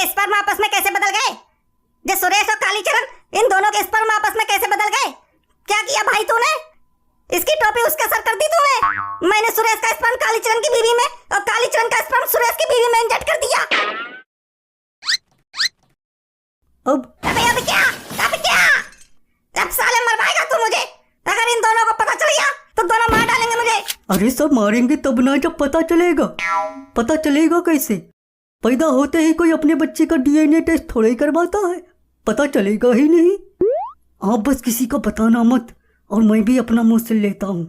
ये स्पर्म आपस में कैसे बदल गए? जो सुरेश और कालीचरण, इन दोनों के स्पर्म आपस में कैसे बदल गए? क्या किया भाई तूने? इसकी टोपी उसका सर कर दी तूने। मैंने सुरेश का स्पर्म कालीचरण की बीवी में और कालीचरण का स्पर्म सुरेश की बीवी में इंजेक्ट कर दिया। अब क्या? अब साले मरवाएगा तू मुझे। अगर इन दोनों को पता चल गया तो दोनों मार डालेंगे मुझे। अरे सब मारेंगे तब ना, जब पता चलेगा। पता चलेगा कैसे? पैदा होते ही कोई अपने बच्चे का डीएनए टेस्ट थोड़ा ही करवाता है, पता चलेगा ही नहीं। आप बस किसी को बताना मत, और मैं भी अपना मुंह से लेता हूँ।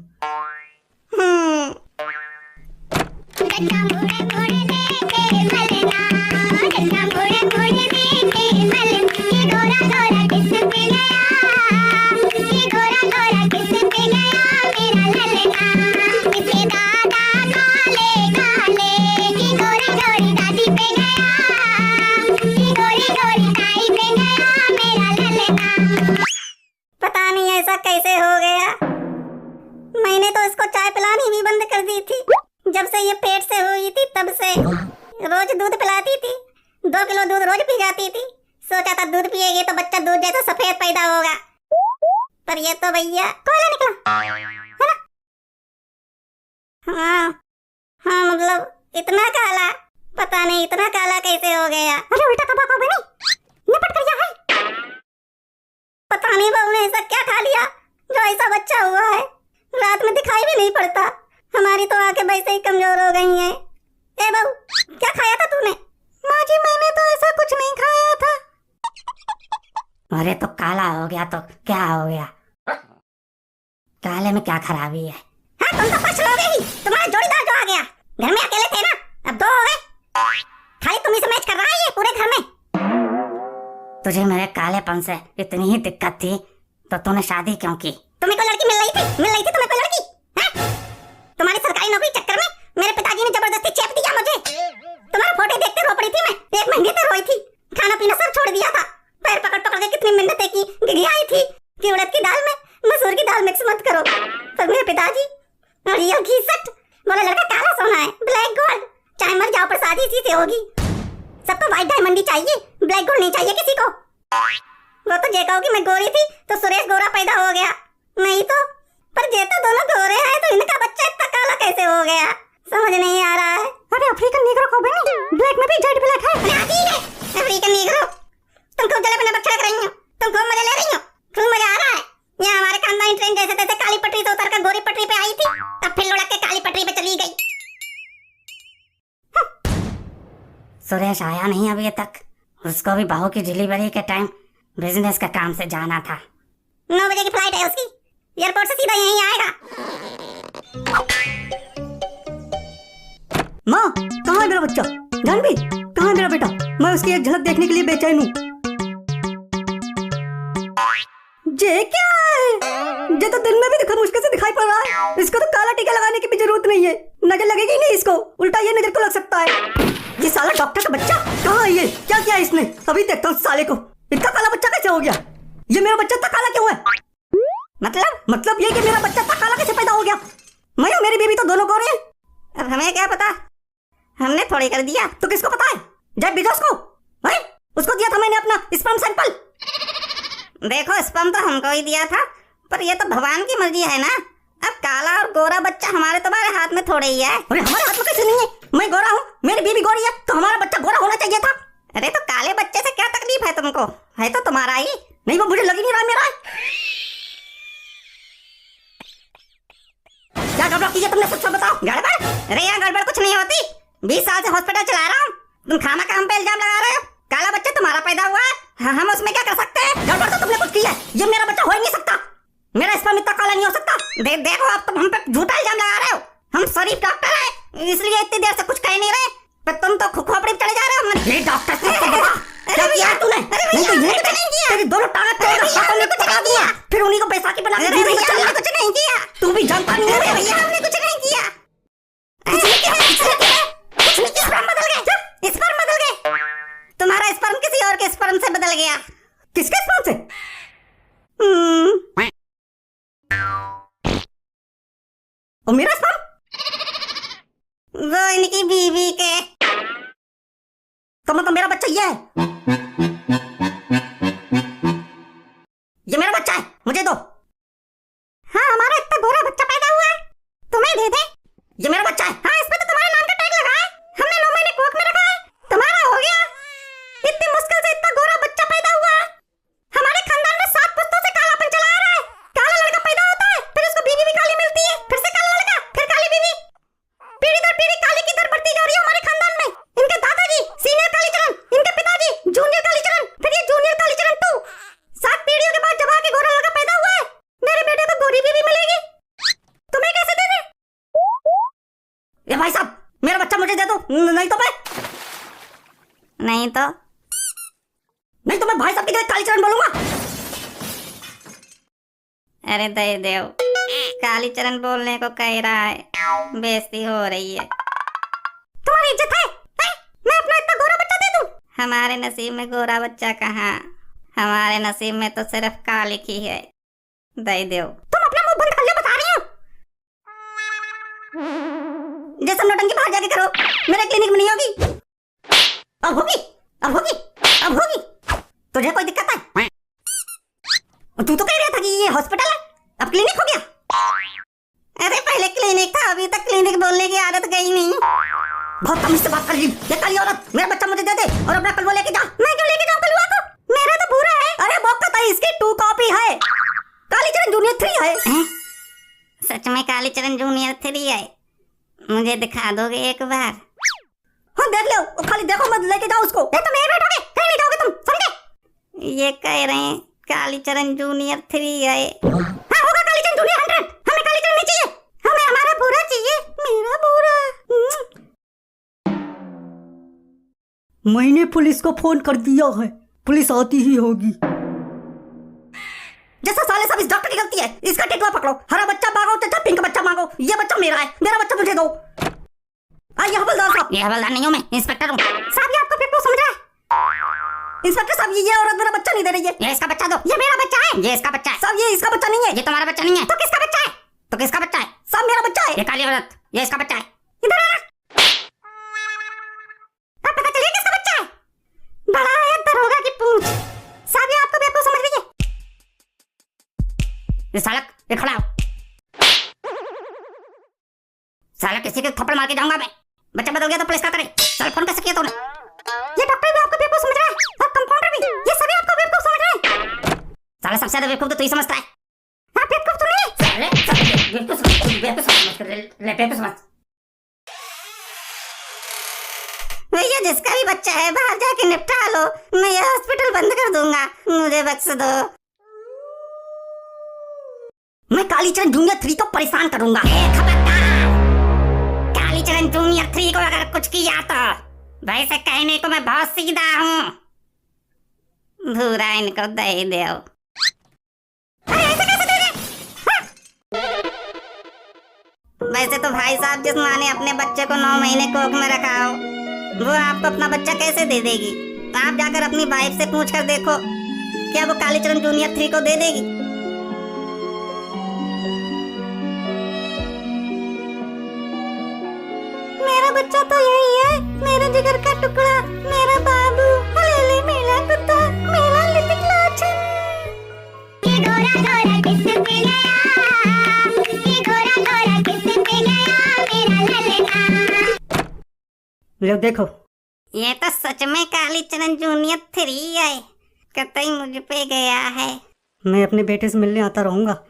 पता नहीं ऐसा कैसे हो गया। मैंने तो इसको चाय पिलानी भी बंद कर दी थी। जब से ये पेट से हुई थी तब से रोज दूध पिलाती थी, 2 किलो दूध रोज पी जाती थी। सोचा था दूध पिएगी तो बच्चा दूध जैसा सफेद पैदा होगा, पर ये तो भैया कोयला निकला, है ना? हाँ मतलब इतना काला, पता नहीं इतना काला कैसे हो गया। अरे उल्टा तबाह बनी, निपट कर जा है। पता नहीं बहू ने ऐसा क्या खा लिया जो ऐसा बच्चा हुआ है। रात में दिखाई भी नहीं पड़ता। हमारी तो आंखें वैसे ही कमजोर हो गई हैं। ए बहू, क्या खाया था तूने? माँ जी मैंने तो ऐसा कुछ नहीं खाया था। अरे तो काला हो गया तो क्या हो गया? काले में क्या खराबी है? हाँ तुम तो खुश हो गई, तुम्हारा जोड़ीदार जो आ गया। घर में अकेले थे ना, अब 2 हो गए। खाली तुम ही से मैच कर रहा है ये पूरे घर में। तुझे मेरे कालेपन से इतनी ही दिक्कत थी तो तूने शादी क्यों की? तुम्हें कोई लड़की मिल रही थी तुम्हें कोई लड़की? तुम्हारी सरकारी नौकरी चक्कर में मेरे पिताजी ने जबरदस्ती चेप दिया मुझे। तुम्हारा फोटो देखते रो पड़ी थी मैं, 1 महीने तक रोई थी। खाना पीना सब छोड़ दिया था। पैर पकड़ पकड़ के कितनी मिन्नतें की, गिड़गिड़ाई थी कि उड़द की दाल में मसूर की दाल मिक्स मत करो। पर मेरे पिताजी और ये घीसट बोला लड़का काला सोना है, ब्लैक गोल्ड, चाहे मर जाओ पर शादी इसी से होगी। सबको व्हाइट डायमंड ही चाहिए, ब्लैक गोल्ड नहीं चाहिए किसी को। वो तो ये कहो कि मैं गोरी थी तो सुरेश गोरा पैदा हो गया, नहीं तो। पर ये तो दोनों गोरे हैं तो इनका बच्चा इतना काला कैसे हो गया, समझ नहीं आ रहा है। अरे अफ्रीकन नीग्रो को बनी, ब्लैक में भी जेड ब्लैक है। अफ्रीकन नीग्रो, तुम खूब जले बिना बच्चा रही हो, तुम खूब मजा ले रही हो, खूब मजा आ रहा है। यहाँ हमारे खानदानी ट्रेन जैसे तैसे काली पटरी से उतर कर गोरी पटरी पे आई थी, तब फिर लुढ़क के काली पटरी पे चली गई। सुरेश आया नहीं अभी तक। उसको भी बहू की डिलीवरी के टाइम बिजनेस का काम से जाना था। 9 बजे की फ्लाइट है उसकी, एयरपोर्ट से सीधा यहीं आएगा। माँ कहाँ है मेरा बच्चा? जानवी कहाँ है मेरा बेटा? मैं उसकी एक झलक देखने के लिए बेचैन हूँ। ये क्या है? ये तो दिन में भी दिखा मुश्किल से दिखाई पड़ रहा है। इसको तो काला टीका लगाने की भी जरूरत नहीं है, नजर लगेगी नहीं इसको, उल्टा ये नजर को लग सकता है। ये साला डॉक्टर का बच्चा कहाँ है? ये क्या किया इसने? अभी देखता हूँ साले को, इतना काला बच्चा कैसे हो गया? ये मेरा बच्चा इतना काला क्यों है? मतलब ये कि मेरा बच्चा इतना काला कैसे पैदा हो गया? मैं और मेरी बीवी तो दोनों गोरे हैं। अब हमें क्या पता, हमने थोड़ी कर दिया। तो किसको पता है? जब बिजोस को है? उसको दिया था मैंने अपना स्पर्म सैंपल। देखो स्पर्म तो हमको ही दिया था, पर ये तो भगवान की मर्जी है ना। अब काला और गोरा बच्चा हमारे तुम्हारे हाथ में थोड़े ही है। अरे हमारे हाथ में कैसे नहीं है? मैं गोरा हूँ, मेरी बीवी गोरी है, तो हमारा बच्चा गोरा होना चाहिए था। अरे तो काले बच्चे से क्या तकलीफ है तुमको? है तो तुम्हारा ही। नहीं वो मुझे लग ही नहीं रहा मेरा है। क्या गड़बड़ की है तुमने? सच बताओ। गड़बड़? अरे यहाँ गड़बड़ कुछ नहीं होती। 20 साल से हॉस्पिटल चला रहा हूँ, तुम खाना काम पे इल्जाम लगा रहे हो। काला बच्चा तुम्हारा पैदा हुआ है, हाँ, हम उसमें क्या कर सकते हैं? गड़बड़ तो तुमने कुछ की है, ये मेरा बच्चा हो ही नहीं सकता। मेरा स्पर्म इतना काला नहीं हो सकता। देखो अब तुम हम पे झूठा इल्जाम लगा रहे हो। हम शरीफ डॉक्टर हैं, इसलिए इतनी देर से कुछ कह नहीं रहे, पर तुम तो खोपड़ी पे चले जा रहे हो। ये डॉक्टर क्या किया तूने? नहीं तो ये नहीं किया। तेरी दोनों टांगें तोड़ हमने कुछ नहीं किया। फिर उन्हीं को बैसाखी बना के हमने कुछ नहीं किया। तू भी जानता नहीं है भैया, हमने कुछ नहीं किया। स्पर्म बदल गए, स्पर्म बदल गए। तुम्हारा स्पर्म किसी और के स्पर्म से बदल गया। किसके स्पर्म से? और मेरा स्पर्म? वो इनकी बीवी के। तो मतलब मेरा बच्चा ये है? ये मेरा बच्चा है, मुझे दो। हाँ, हमारा इतना गोरा बच्चा पैदा हुआ है, तुम्हें दे दे। ये मेरा बच्चा है। हाँ, इसमें तो तुम्हारे नाम का टैग लगा है, हमने 9 महीने कोख में रखा है, तुम्हारा हो गया। इतनी मुश्किल से इतना गोरा बच्चा पैदा हुआ है। हमारे खानदान में 7 पुश्तों से कालापन चला आ रहा है। काला लड़का पैदा होता है, फिर उसको बीवी भी काली मिलती है, फिर से काला लड़का, फिर काली बीवी। पीढ़ी दर पीढ़ी काली की दर बढ़ती जा रही है हमारे खानदान में। इनके दादाजी सीनियर कालीचरण, इनके पिताजी जूनियर कालीचरण, फिर ये जूनियर कालीचरण 2। 7 पीढ़ियों के बाद जब आके गोरा लड़का पैदा हुआ है, मेरे बेटे को गोरी बीवी मिलेगी। तुम्हें कैसे दे दे? ये भाई साहब, मेरा बच्चा मुझे दे दो, नहीं तो मैं भाई साहब की जगह कालीचरण बोलूंगा। अरे दे देव, कालीचरण बोलने को कह रहा है, बेइज्जती हो रही है। तुम्हारी इज्जत है? मैं अपना इतना गोरा बच्चा दे दूं? हमारे नसीब में गोरा बच्चा कहाँ, हमारे नसीब में तो सिर्फ काली की है। दे देव। तुम अपना मुंह बंद कर लो, बता रही हूँ। जैसे नौटंकी बाहर जाके करो, मेरे क्लिनिक में नहीं होगी। अब होगी, अब होगी, अब होगी। तुझे कोई दिक्कत है? तू तो कह रहा था कि ये हॉस्पिटल है, अब क्लिनिक हो गया। अरे पहले क्लिनिक था, अभी तक क्लिनिक बोलने की आदत गई नहीं। बहुत तमीज से बात कर रही। ये काली औरत, मेरा बच्चा मुझे दे दे और अपना कलवा लेके जा। मैं क्यों लेके जाऊँ कलवा को? मेरा तो पूरा है। अरे बहुत पता है, इसकी 2 कॉपी है। कालीचरण जूनियर 3 है। सच में कालीचरण जूनियर 3 है? मुझे दिखा दोगे एक बार? हाँ देख लो, खाली देखो मत, लेके जाओ उसको। ये तो मेरे बैठोगे, कहीं नहीं जाओगे तुम, समझे? ये कह रहे हैं कालीचरण जूनियर 3 है। हाँ होगा कालीचरण जूनियर 100। हमें कालीचरण नहीं चाहिए, हमें हमारा पूरा चाहिए, मेरा पूरा। मैंने पुलिस को फोन कर दिया है, पुलिस आती ही होगी। जैसा साले सब इस डॉक्टर की गलती है। इसका टेटवा पकड़ो, हरा बच्चा मांगो चाचा पिंक बच्चा मांगो। ये बच्चा मेरा है, मेरा बच्चा मुझे दो। आइए हवलदार साहब। ये हवलदार नहीं हूँ मैं, इंस्पेक्टर हूँ। साहब ये आपको बेवकूफ समझ रहा है? इंस्पेक्टर साहब, ये औरत मेरा बच्चा नहीं दे रही है। ये इसका बच्चा दो। ये मेरा बच्चा है। ये इसका बच्चा है। साहब ये इसका बच्चा नहीं है। ये तुम्हारा बच्चा नहीं है। तो किसका बच्चा है? तो किसका बच्चा है? साहब मेरा बच्चा है। ये काली औरत, ये इसका बच्चा है। इधर आ। अब पता चलिए किसका बच्चा है। बड़ा है दरोगा की पूंछ। साहब ये आपको बेवकूफ समझ रही है। ये सालक, ये खड़ा हो। साला किसी के थप्पड़ मार के जाऊंगा मैं। बच्चा बदल गया तो पुलिस का करे। चल फोन कैसे किया तूने? ये डॉक्टर भी आपको बेवकूफ समझ रहा है और कंपाउंडर भी, ये सभी आपको बेवकूफ समझ रहे हैं। साला सबसे ज्यादा बेवकूफ तो तू ही समझता है। आप बेवकूफ तो नहीं? साले बेवकूफ समझ। भैया जिसका भी बच्चा है बाहर जाके निपटा लो, मैं ये हॉस्पिटल बंद कर दूंगा, मुझे बख्श दो। मैं कालीचरण जूनियर 3 को परेशान करूंगा। खबरदार, कालीचरण जूनियर 3 को अगर कुछ किया तो वैसे कहने को मैं बहुत सीधा हूँ। भूरा इनको दे दो। अरे ऐसे कैसे दे दे? हाँ। वैसे तो भाई साहब जिस माँ ने अपने बच्चे को 9 महीने कोख में रखा हो, वो आपको अपना बच्चा कैसे दे देगी? आप जाकर अपनी वाइफ से पूछ कर देखो, क्या वो कालीचरण जूनियर 3 को दे देगी? मेरा बच्चा तो यही है, मेरा जिगर का टुकड़ा, मेरा बाबू, हलेले मेरा कुत्ता, मेरा लिटिल लाछन। ये गोरा गोरा किस पे गया? ये गोरा गोरा किस पे गया? मेरा ललना। लो देखो, ये तो सच में कालीचरण जूनियर 3 है, कतई मुझ पे गया है। मैं अपने बेटे से मिलने आता रहूंगा।